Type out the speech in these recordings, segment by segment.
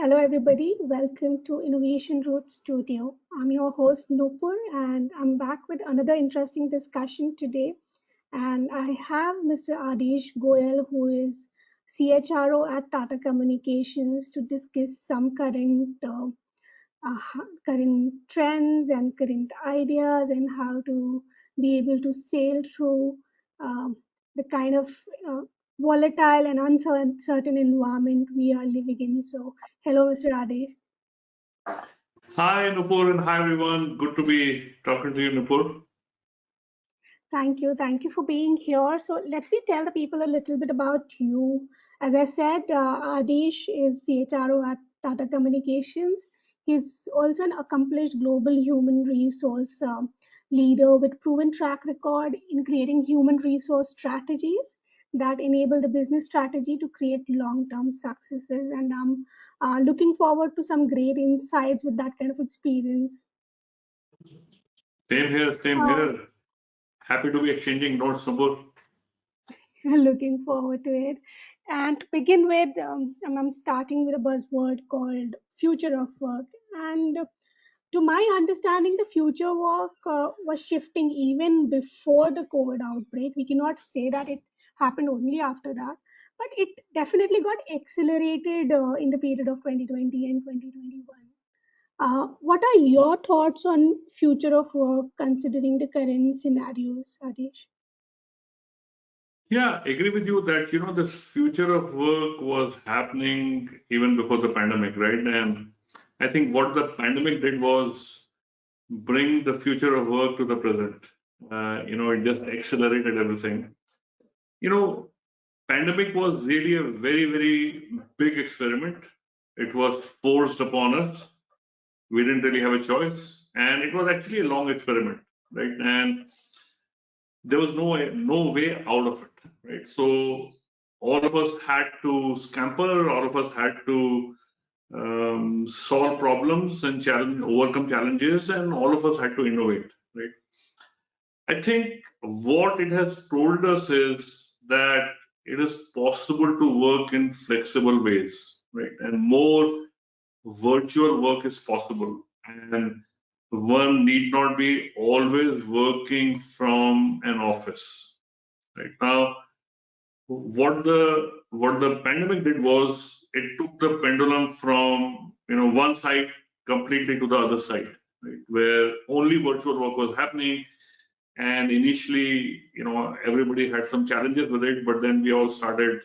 Hello, everybody. Welcome to Innovation Root Studio. I'm your host, Noopur, and I'm back with another interesting discussion today. And I have Mr. Aadesh Goyal, who is CHRO at Tata Communications, to discuss some current trends and current ideas and how to be able to sail through um, the kind of uh, volatile and uncertain environment we are living in. So, hello, Mr. Adesh. Hi, Noopur, and hi, everyone. Good to be talking to you, Noopur. Thank you. Thank you for being here. So, let me tell the people a little bit about you. As I said, Adesh is CHRO at Tata Communications. He's also an accomplished global human resource leader with proven track record in creating human resource strategies that enable the business strategy to create long-term successes. And I'm looking forward to some great insights with that kind of experience. Same here, same Uh, here. Happy to be exchanging notes, Noopur. Looking forward to it. And to begin with, I'm starting with a buzzword called future of work. And to my understanding, the future work was shifting even before the COVID outbreak. We cannot say that it happened only after that, but it definitely got accelerated in the period of 2020 and 2021. What are your thoughts on future of work considering the current scenarios, Adesh? Yeah, agree with you that the future of work was happening even before the pandemic, right? And I think what the pandemic did was bring the future of work to the present. It just accelerated everything. You know, pandemic was really a very, very big experiment. It was forced upon us. We didn't really have a choice, and it was actually a long experiment, right? And there was no way out of it, right? So all of us had to scamper, all of us had to solve problems and overcome challenges, and all of us had to innovate, right? I think what it has told us is that it is possible to work in flexible ways, right? And more virtual work is possible, and one need not be always working from an office. Right now, what the pandemic did was it took the pendulum from one side completely to the other side, right? Where only virtual work was happening, and initially, everybody had some challenges with it, but then we all started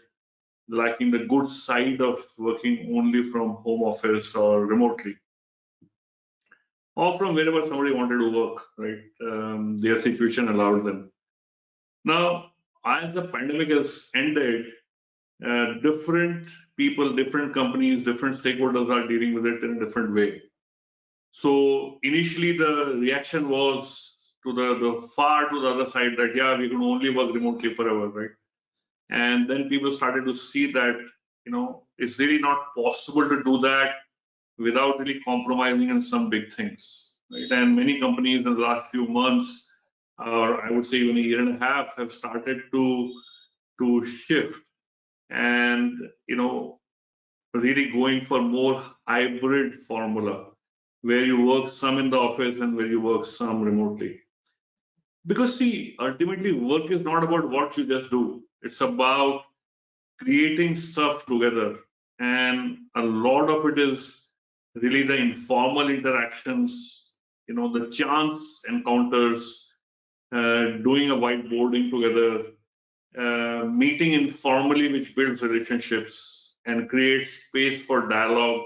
liking the good side of working only from home office or remotely, or from wherever somebody wanted to work, right? Their situation allowed them. Now, as the pandemic has ended, different people, different companies, different stakeholders are dealing with it in a different way. So initially, the reaction was to the far to the other side that yeah, we can only work remotely forever, right? And then people started to see that it's really not possible to do that without really compromising on some big things, right? And many companies in the last few months, or I would say even a year and a half, have started to shift and really going for more hybrid formula where you work some in the office and where you work some remotely. Because see, ultimately work is not about what you just do. It's about creating stuff together. And a lot of it is really the informal interactions, the chance encounters, doing a whiteboarding together, meeting informally, which builds relationships and creates space for dialogue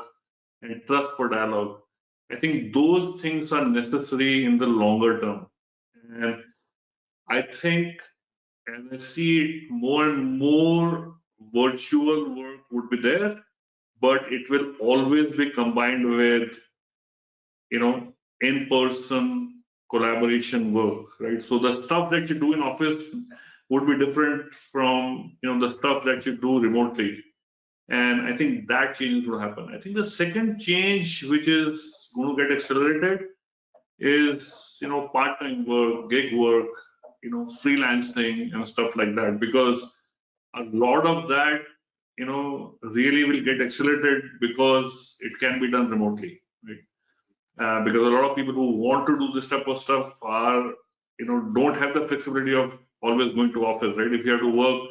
and trust for dialogue. I think those things are necessary in the longer term. And I think as I see it, more and more virtual work would be there, but it will always be combined with, in-person collaboration work, right? So the stuff that you do in office would be different from, the stuff that you do remotely. And I think that change will happen. I think the second change, which is going to get accelerated, is part-time work, gig work, freelancing and stuff like that, because a lot of that really will get accelerated because it can be done remotely, right? Because a lot of people who want to do this type of stuff are, don't have the flexibility of always going to office, right? If you have to work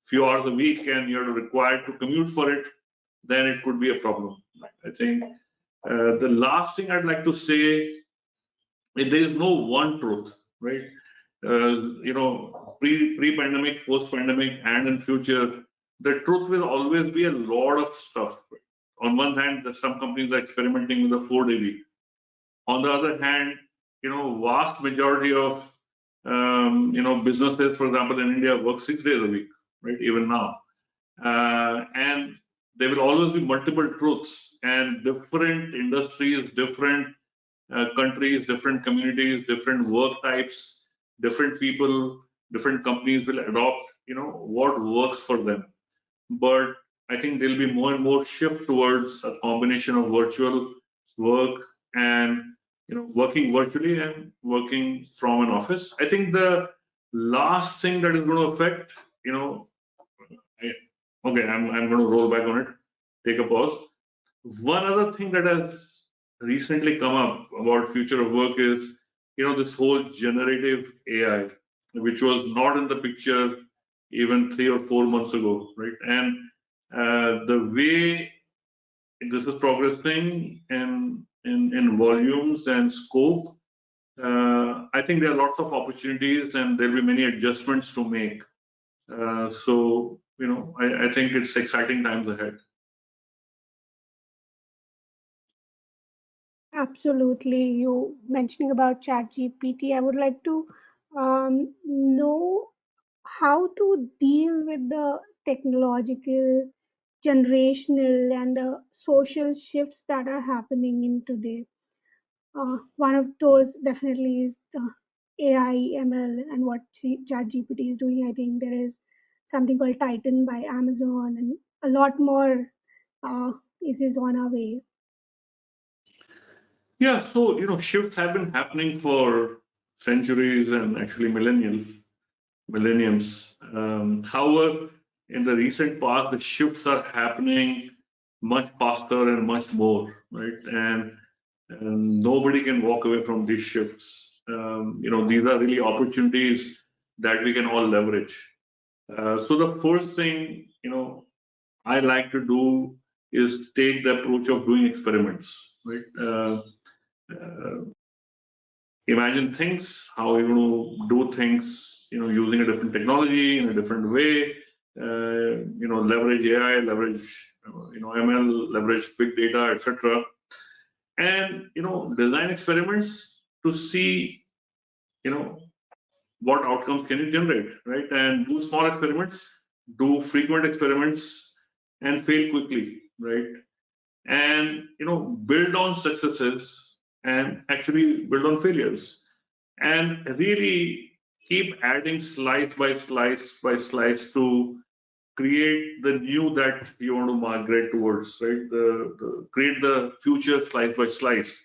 few hours a week and you're required to commute for it, then it could be a problem. I think the last thing I'd like to say is there is no one truth, right? Pre-pandemic, post-pandemic, and in future, the truth will always be a lot of stuff. Right? On one hand, some companies are experimenting with a 4-day week. On the other hand, vast majority of businesses, for example, in India, work 6 days a week, right? Even now, and there will always be multiple truths and different industries, different countries, different communities, different work types, different people, different companies will adopt, what works for them. But I think there'll be more and more shift towards a combination of virtual work and working virtually and working from an office. I think the last thing that is going to affect, okay, I'm going to roll back on it, take a pause. One other thing that has recently come up about future of work is, this whole generative AI, which was not in the picture even 3 or 4 months ago, right? And the way this is progressing in volumes and scope, I think there are lots of opportunities and there'll be many adjustments to make. So, I think it's exciting times ahead. Absolutely. You mentioning about ChatGPT, I would like to know how to deal with the technological, generational, and social shifts that are happening in today. One of those definitely is the AI, ML, and what ChatGPT is doing. I think there is something called Titan by Amazon, and a lot more uh, is on our way. Yeah, so shifts have been happening for centuries and actually millenniums. However, in the recent past, the shifts are happening much faster and much more, right? And nobody can walk away from these shifts. These are really opportunities that we can all leverage. So the first thing, I like to do is take the approach of doing experiments, right? Uh, Imagine things, how you're going to do things, using a different technology in a different way, leverage AI, leverage, ML, leverage big data, etc. And, design experiments to see, you know, what outcomes can you generate, right? And do small experiments, do frequent experiments, and fail quickly, right? And, build on successes and actually build on failures and really keep adding slice by slice by slice to create the new that you want to migrate towards, right? Create the future slice by slice.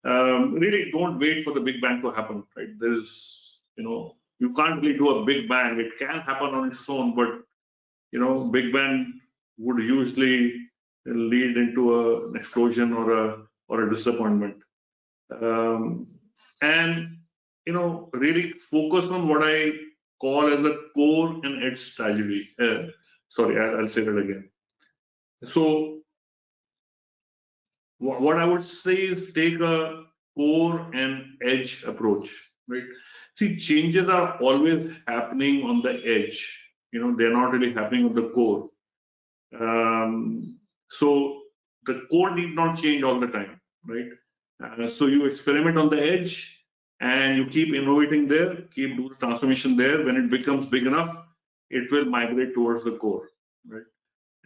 Really, don't wait for the big bang to happen, right? There's, you can't really do a big bang. It can happen on its own, but big bang would usually lead into an explosion or a disappointment. Um, and really focus on what I call as a core and edge strategy. Sorry, I'll say that again. So what I would say is take a core and edge approach, right? See, changes are always happening on the edge. They're not really happening on the core. So the core need not change all the time, right? So you experiment on the edge and you keep innovating there, keep doing transformation there. When it becomes big enough, it will migrate towards the core, right?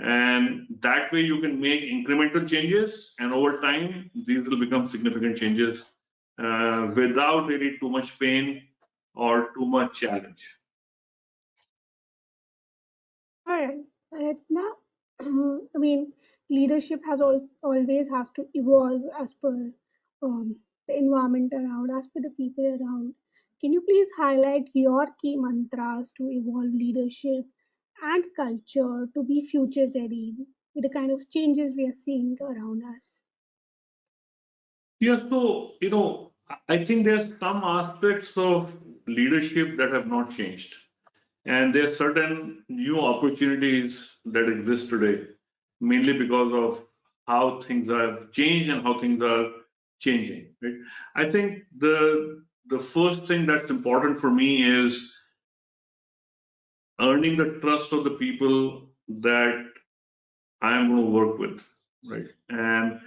And that way you can make incremental changes, and over time, these will become significant changes without really too much pain or too much challenge. All right. Now, I mean, leadership has always has to evolve as per the environment around, as per the people around. Can you please highlight your key mantras to evolve leadership and culture to be future ready with the kind of changes we are seeing around us? Yes, so I think there's some aspects of leadership that have not changed. And there are certain new opportunities that exist today, mainly because of how things have changed and how things are changing. Right? I think the first thing that's important for me is earning the trust of the people that I am going to work with, right? And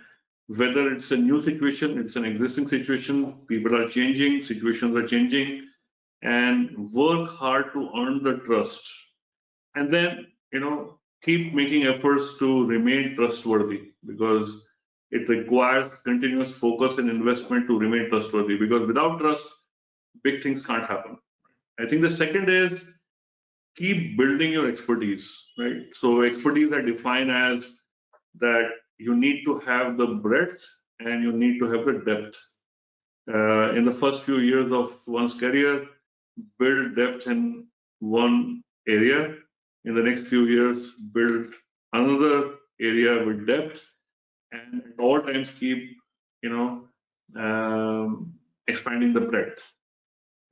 whether it's a new situation, it's an existing situation, people are changing, situations are changing, and work hard to earn the trust. And then, keep making efforts to remain trustworthy because it requires continuous focus and investment to remain trustworthy because without trust, big things can't happen. I think the second is keep building your expertise, right? So expertise I define as that you need to have the breadth and you need to have the depth. In the first few years of one's career, build depth in one area. In the next few years, build another area with depth, and at all times keep, you know, expanding the breadth.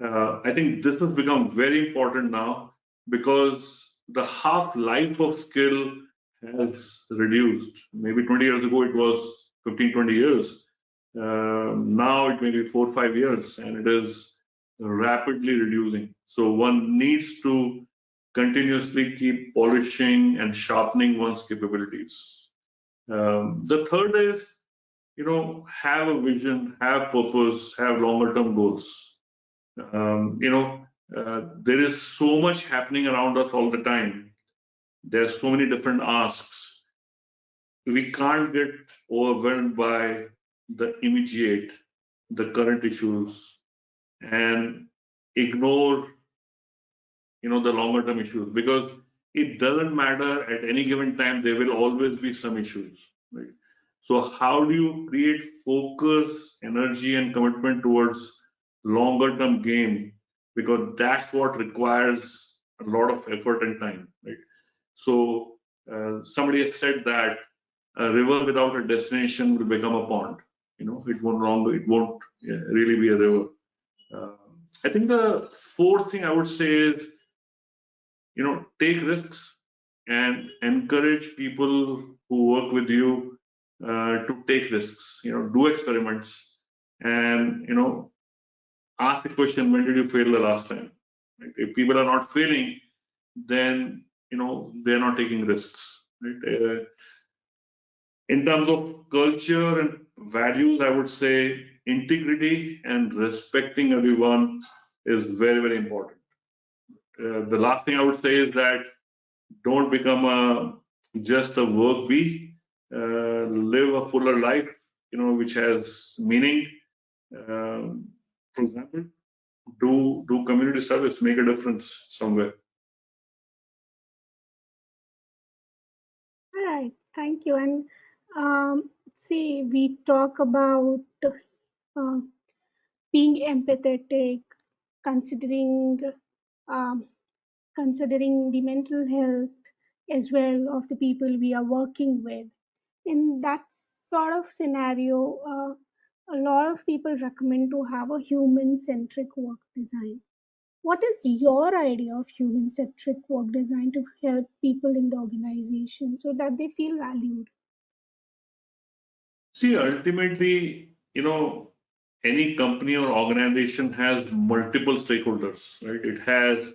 I think this has become very important now because the half life of skill has reduced. Maybe 20 years ago it was 15, 20 years. Now it may be 4 or 5 years and it is rapidly reducing. So one needs to continuously keep polishing and sharpening one's capabilities. The third is, have a vision, have purpose, have longer term goals. There is so much happening around us all the time. There's so many different asks. We can't get overwhelmed by the immediate, the current issues, and ignore, the longer term issues because it doesn't matter at any given time. There will always be some issues, right? So how do you create focus, energy, and commitment towards longer term gain? Because that's what requires a lot of effort and time, right? So somebody has said that a river without a destination will become a pond. It won't really be a river. Uh, I think the fourth thing I would say is, take risks and encourage people who work with you to take risks. Do experiments and ask the question: when did you fail the last time? Right? If people are not failing, then they're not taking risks. Right? In terms of culture and values, I would say integrity and respecting everyone is very, very important. The last thing I would say is that don't become just a work bee. Live a fuller life, which has meaning. For example, do community service, make a difference somewhere. All right, thank you. And see, we talk about uh, being empathetic, considering um, considering the mental health as well of the people we are working with. In that sort of scenario, a lot of people recommend to have a human-centric work design. What is your idea of human-centric work design to help people in the organization so that they feel valued? See, ultimately, any company or organization has multiple stakeholders, right? It has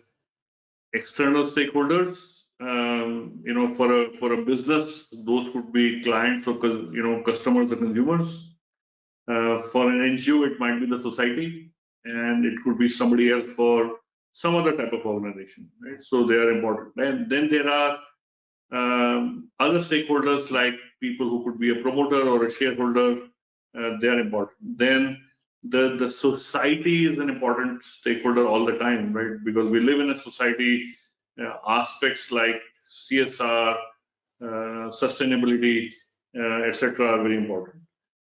external stakeholders. For a business, those could be clients or customers or consumers. For an NGO, it might be the society, and it could be somebody else for some other type of organization, right? So they are important. And then there are other stakeholders like people who could be a promoter or a shareholder. They are important. Then the society is an important stakeholder all the time, right? Because we live in a society. Aspects like CSR, sustainability, etc., are very important.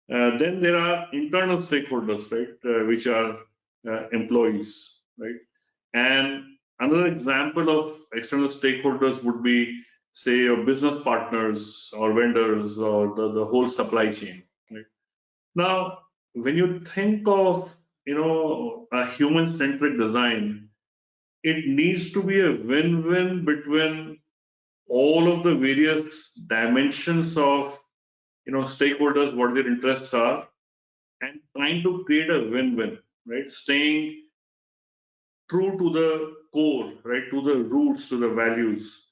Then there are internal stakeholders, right, which are employees, right? And Another example of external stakeholders would be, say, your business partners or vendors or the whole supply chain. Right? Now, when you think of a human-centric design, it needs to be a win-win between all of the various dimensions of stakeholders, what their interests are, and trying to create a win-win, right? Staying true to the core, right? To the roots, to the values.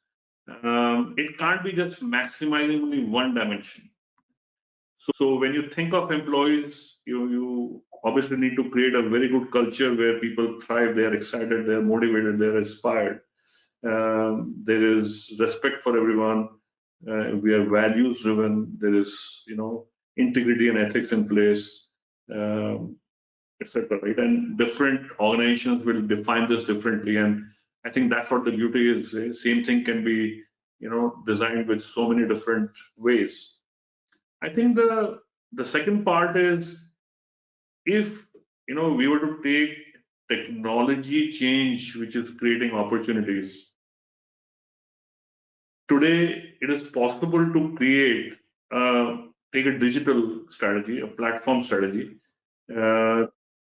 It can't be just maximizing only one dimension. So when you think of employees, you obviously need to create a very good culture where people thrive, they are excited, they are motivated, they are inspired. There is respect for everyone. We are values driven. There is integrity and ethics in place. Etc. Right? And different organizations will define this differently, and I think that's what the beauty is. Same thing can be, designed with so many different ways. I think the second part is, if we were to take technology change, which is creating opportunities. Today, it is possible to take a digital strategy, a platform strategy, uh,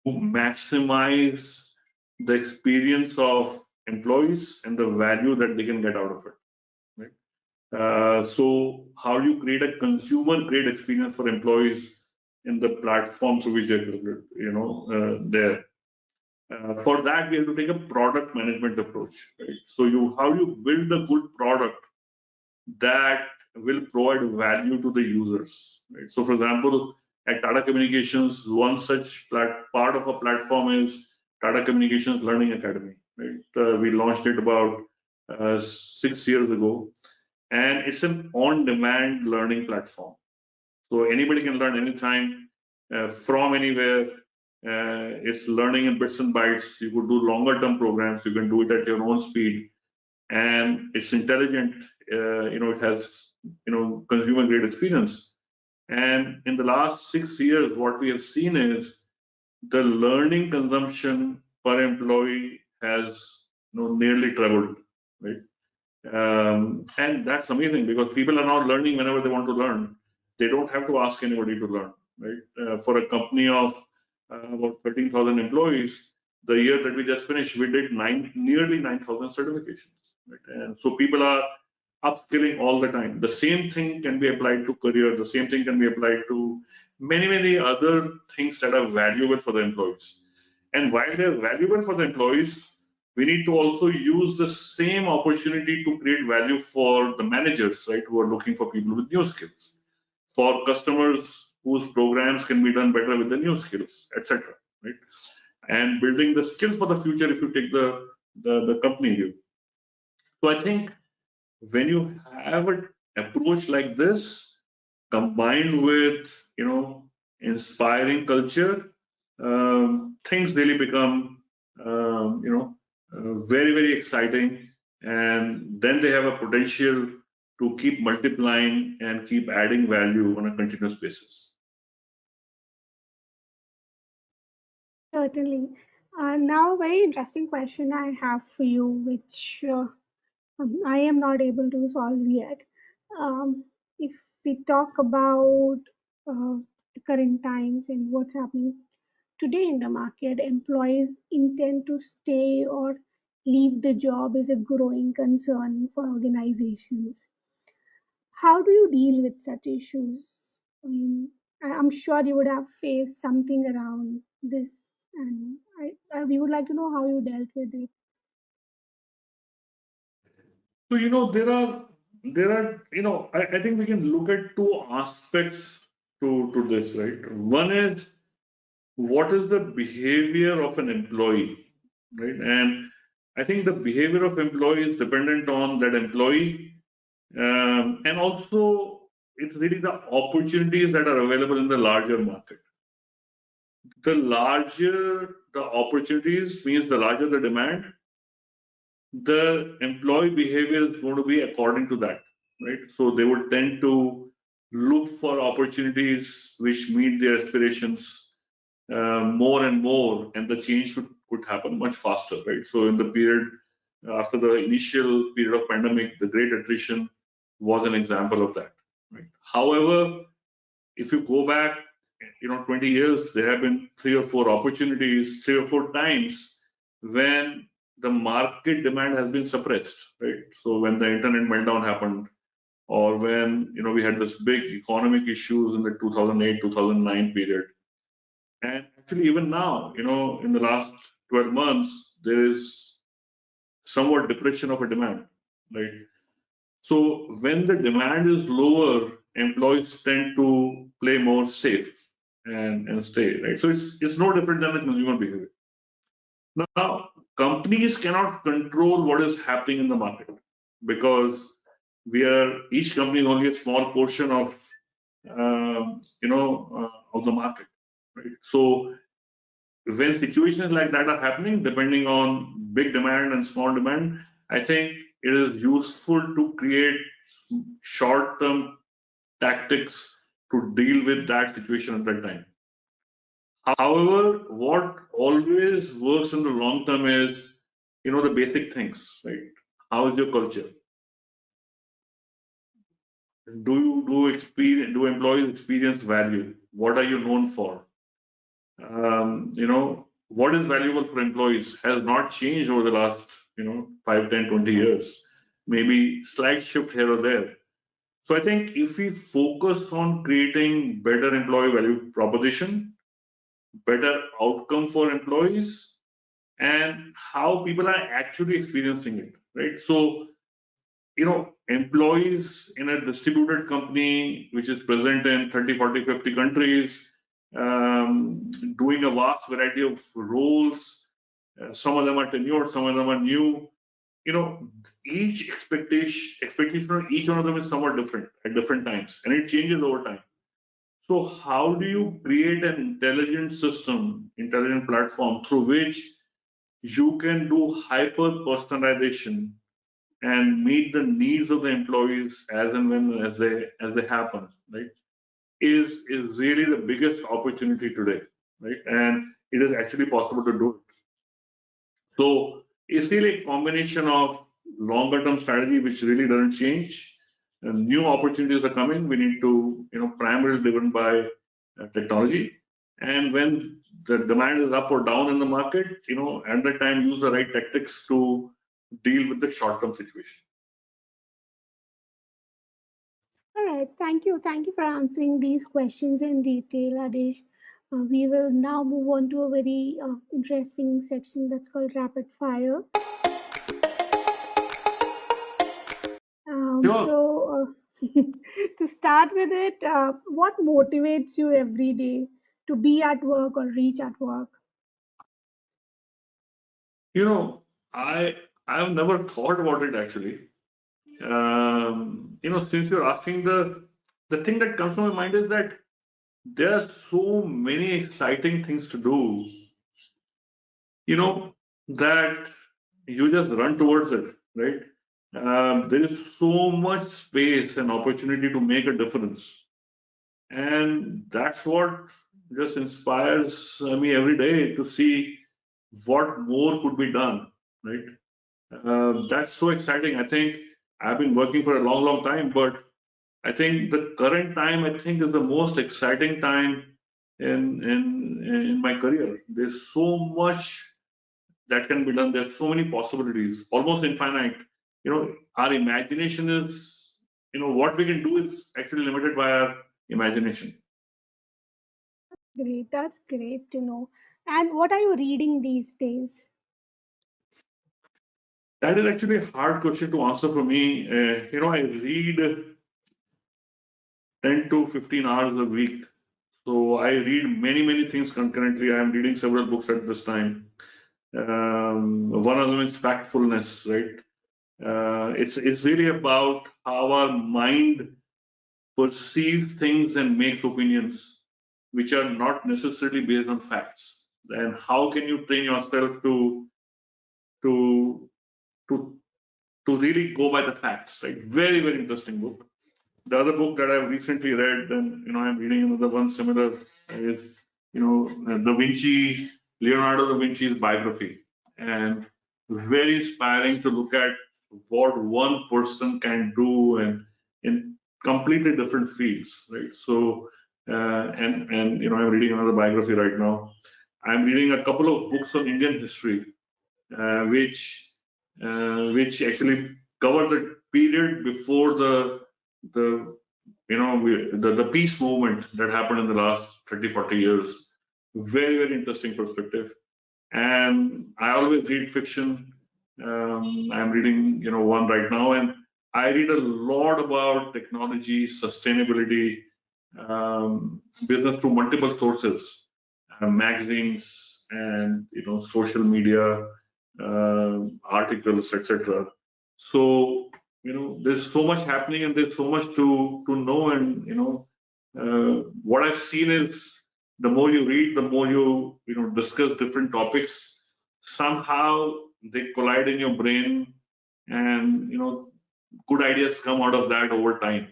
to maximize the experience of employees and the value that they can get out of it. Right? So, how do you create a consumer-grade experience for employees in the platforms which are there? For that, we have to take a product management approach. Right? So, how do you build a good product that will provide value to the users. Right? So, for example, at Tata Communications, one such part of a platform is Tata Communications Learning Academy. Right? We launched it about 6 years ago, and it's an on-demand learning platform. So anybody can learn anytime, from anywhere. It's learning in bits and bytes. You could do longer-term programs. You can do it at your own speed, and it's intelligent. It has consumer grade experience. And in the last 6 years, what we have seen is the learning consumption per employee has nearly trebled, right? And that's amazing because people are now learning whenever they want to learn. They don't have to ask anybody to learn, right? For a company of about 13,000 employees, the year that we just finished, we did nearly 9,000 certifications, right? And so people are upskilling all the time. The same thing can be applied to career. The same thing can be applied to many other things that are valuable for the employees. And while they're valuable for the employees, we need to also use the same opportunity to create value for the managers, right, who are looking for people with new skills, for customers whose programs can be done better with the new skills, etc. Right, and building the skills for the future. If you take the company view, so I think when you have an approach like this, combined with inspiring culture, things really become very exciting, and then they have a potential to keep multiplying and keep adding value on a continuous basis. Certainly. Now, a very interesting question I have for you, which I am not able to solve yet. Um, if we talk about the current times and what's happening today in the market, employees intend to stay or leave the job is a growing concern for organizations. How do you deal with such issues? I mean, I'm sure you would have faced something around this, and we would like to know how you dealt with it. So there are I think we can look at two aspects to this, right? One is, what is the behavior of an employee, right? And I think the behavior of employee is dependent on that employee, and also it's really the opportunities that are available in the larger market. The larger the opportunities means the larger the demand, the employee behavior is going to be according to that, right? So they would tend to look for opportunities which meet their aspirations more and more, and the change could happen much faster, right? So in the period after the initial period of pandemic, the great attrition was an example of that. Right? However, if you go back, 20 years, there have been 3 or 4 opportunities, 3 or 4 times when the market demand has been suppressed, right? So when the internet meltdown happened, or when we had this big economic issues in the 2008 2009 period, and actually even now, in the last 12 months, there is somewhat depression of a demand, right? So when the demand is lower, employees tend to play more safe and stay, right? So it's no different than the consumer behavior. Now, companies cannot control what is happening in the market because each company is only a small portion of of the market, right? So when situations like that are happening, depending on big demand and small demand, I think it is useful to create short-term tactics to deal with that situation at that time. However, what always works in the long term is, the basic things, right? How is your culture? Do employees experience value? What are you known for? What is valuable for employees has not changed over the last, 5, 10, 20 years. Maybe slight shift here or there. So I think if we focus on creating better employee value proposition, better outcome for employees, and how people are actually experiencing it, right? So, employees in a distributed company which is present in 30, 40, 50 countries, doing a vast variety of roles. Some of them are tenured, some of them are new. Each expectation of each one of them is somewhat different at different times, and it changes over time. So how do you create an intelligent system, intelligent platform through which you can do hyper personalization and meet the needs of the employees as and when as they happen, right? Is really the biggest opportunity today, right? And it is actually possible to do it. So it's really a combination of longer term strategy, which really doesn't change. And new opportunities are coming. We need to, primarily driven by technology. And when the demand is up or down in the market, at that time, use the right tactics to deal with the short term situation. All right, thank you. Thank you for answering these questions in detail, Adesh. We will now move on to a very interesting section that's called rapid fire. Sure. To start with it, what motivates you every day to be at work or reach at work? I I've never thought about it actually. Since you're asking, the thing that comes to my mind is that there are so many exciting things to do, that you just run towards it, right? There is so much space and opportunity to make a difference, and that's what just inspires me every day to see what more could be done, right? That's so exciting. I think I've been working for a long, long time, but I think the current time, I think, is the most exciting time in my career. There's so much that can be done. There's so many possibilities, almost infinite. Our imagination is, what we can do is actually limited by our imagination. Great, that's great to know. And what are you reading these days? That is actually a hard question to answer for me. I read 10 to 15 hours a week. So I read many, many things concurrently. I am reading several books at this time. One of them is Factfulness, right? It's really about how our mind perceives things and makes opinions which are not necessarily based on facts. And how can you train yourself to to to really go by the facts, right? Very, very interesting book. The other book that I've recently read, and I'm reading another one similar, is Da Vinci, Leonardo da Vinci's biography. And very inspiring to look at what one person can do and in completely different fields, right? So, and I'm reading another biography right now. I'm reading a couple of books on Indian history, which actually cover the period before the the peace movement that happened in the last 30, 40 years. Very, very interesting perspective. And I always read fiction. I'm reading, one right now, and I read a lot about technology, sustainability, business through multiple sources, magazines, and social media, articles, etc. So there's so much happening, and there's so much to know, and what I've seen is the more you read, the more you discuss different topics. Somehow they collide in your brain, and good ideas come out of that over time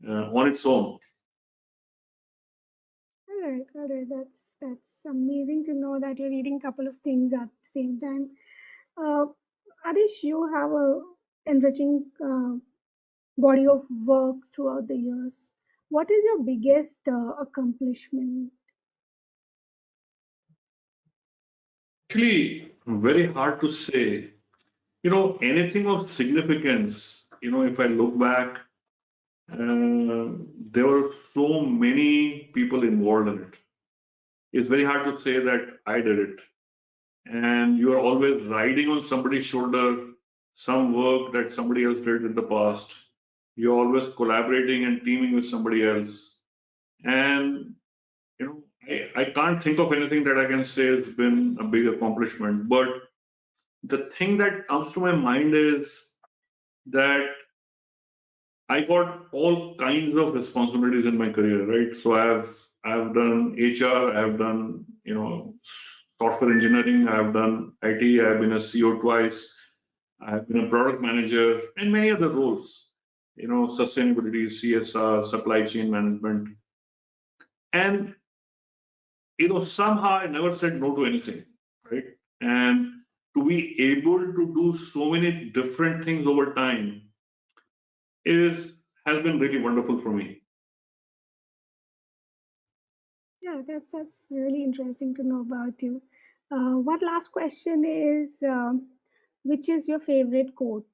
on its own. All right. That's amazing to know that you're reading a couple of things at the same time. Uh, Adish, you have a enriching body of work throughout the years. What is your biggest accomplishment? Actually, very hard to say. Anything of significance. If I look back, there were so many people involved in it. It's very hard to say that I did it. And you are always riding on somebody's shoulder, some work that somebody else did in the past. You're always collaborating and teaming with somebody else. And I can't think of anything that I can say has been a big accomplishment. But the thing that comes to my mind is that I got all kinds of responsibilities in my career, right? So I've done HR, I've done software engineering, I've done IT, I've been a CEO twice, I've been a product manager, and many other roles. Sustainability, CSR, supply chain management, and somehow I never said no to anything, right? And to be able to do so many different things over time is has been really wonderful for me. Yeah, that's really interesting to know about you. One last question is, which is your favorite quote?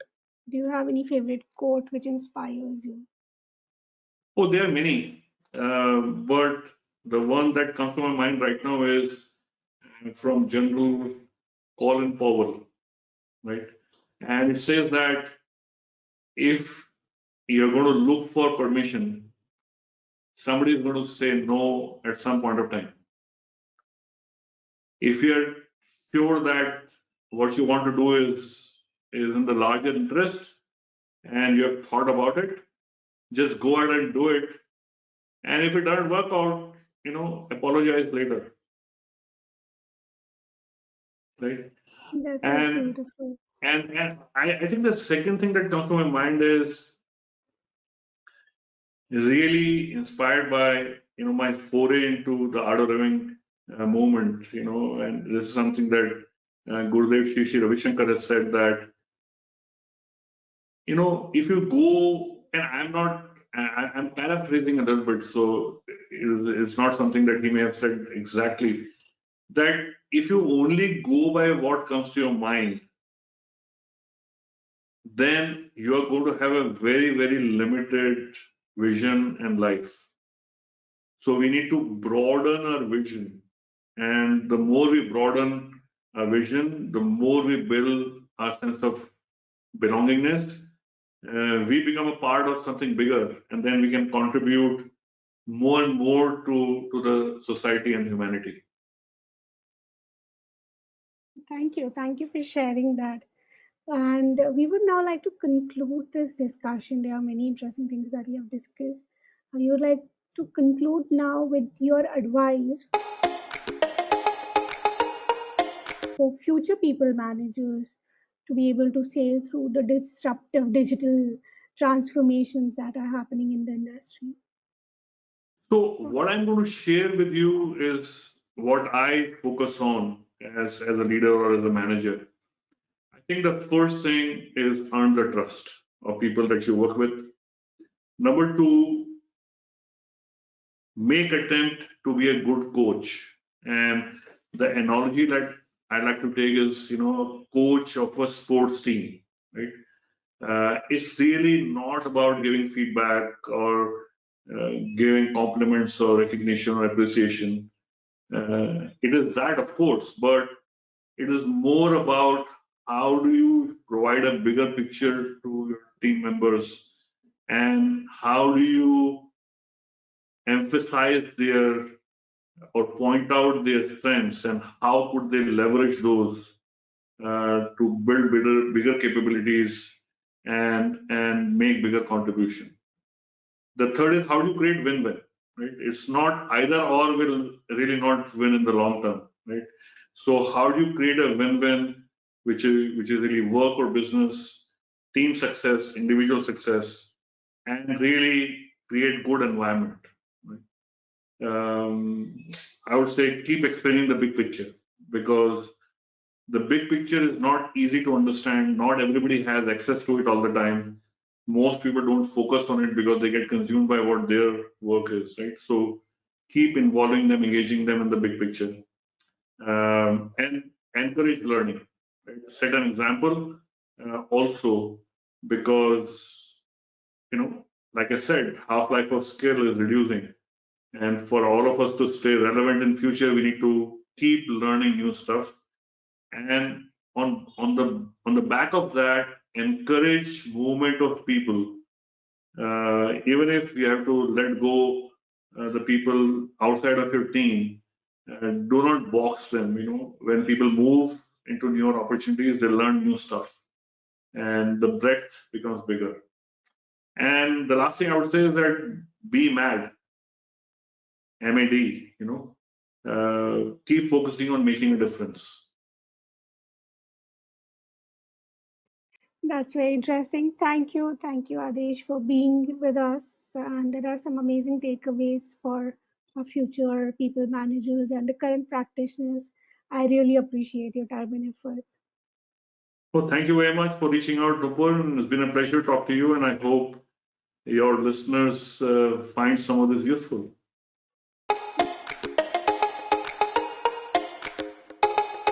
Do you have any favorite quote which inspires you? Oh, there are many, but the one that comes to my mind right now is from General Colin Powell, right? And it says that if you're going to look for permission, somebody is going to say no at some point of time. If you're sure that what you want to do is in the larger interest and you have thought about it, just go ahead and do it. And if it doesn't work out, apologize later, right? That's And beautiful. and I think the second thing that comes to my mind is really inspired by my foray into the art of living movement. And this is something that Gurudev Sri Ravi Shankar has said that if you go, and I'm paraphrasing a little bit, so it's not something that he may have said exactly. That if you only go by what comes to your mind, then you are going to have a very, very limited vision and life. So we need to broaden our vision. And the more we broaden our vision, the more we build our sense of belongingness. We become a part of something bigger, and then we can contribute more and more to the society and humanity. Thank you for sharing that. And we would now like to conclude this discussion. There are many interesting things that we have discussed. We would like to conclude now with your advice for future people managers to be able to sail through the disruptive digital transformations that are happening in the industry. So what I'm going to share with you is what I focus on as a leader or as a manager. I think the first thing is earn the trust of people that you work with. Number two, make attempt to be a good coach. And the analogy that I like to take is, a coach of a sports team, right? It's really not about giving feedback or giving compliments or recognition or appreciation. It is that, of course, but it is more about how do you provide a bigger picture to your team members and how do you emphasize their or point out their strengths and how could they leverage those to build bigger capabilities and make bigger contribution. The third is how do you create win-win, right? It's not either or will really not win in the long term, right? So how do you create a win-win which is really work or business, team success, individual success, and really create good environment, right? I would say keep explaining the big picture because the big picture is not easy to understand. Not everybody has access to it all the time. Most people don't focus on it because they get consumed by what their work is, right? So keep involving them, engaging them in the big picture, and encourage learning. Right? Set an example also because like I said, half-life of skill is reducing, and for all of us to stay relevant in future, we need to keep learning new stuff and on the back of that encourage movement of people even if you have to let go the people outside of your team. Do not box them. When people move into newer opportunities, they learn new stuff and the breadth becomes bigger. And the last thing I would say is that be mad, keep focusing on making a difference. That's very interesting. Thank you, Adesh, for being with us. And there are some amazing takeaways for our future people managers and the current practitioners. I really appreciate your time and efforts. Well, thank you very much for reaching out, Noopur. It's been a pleasure to talk to you, and I hope your listeners find some of this useful.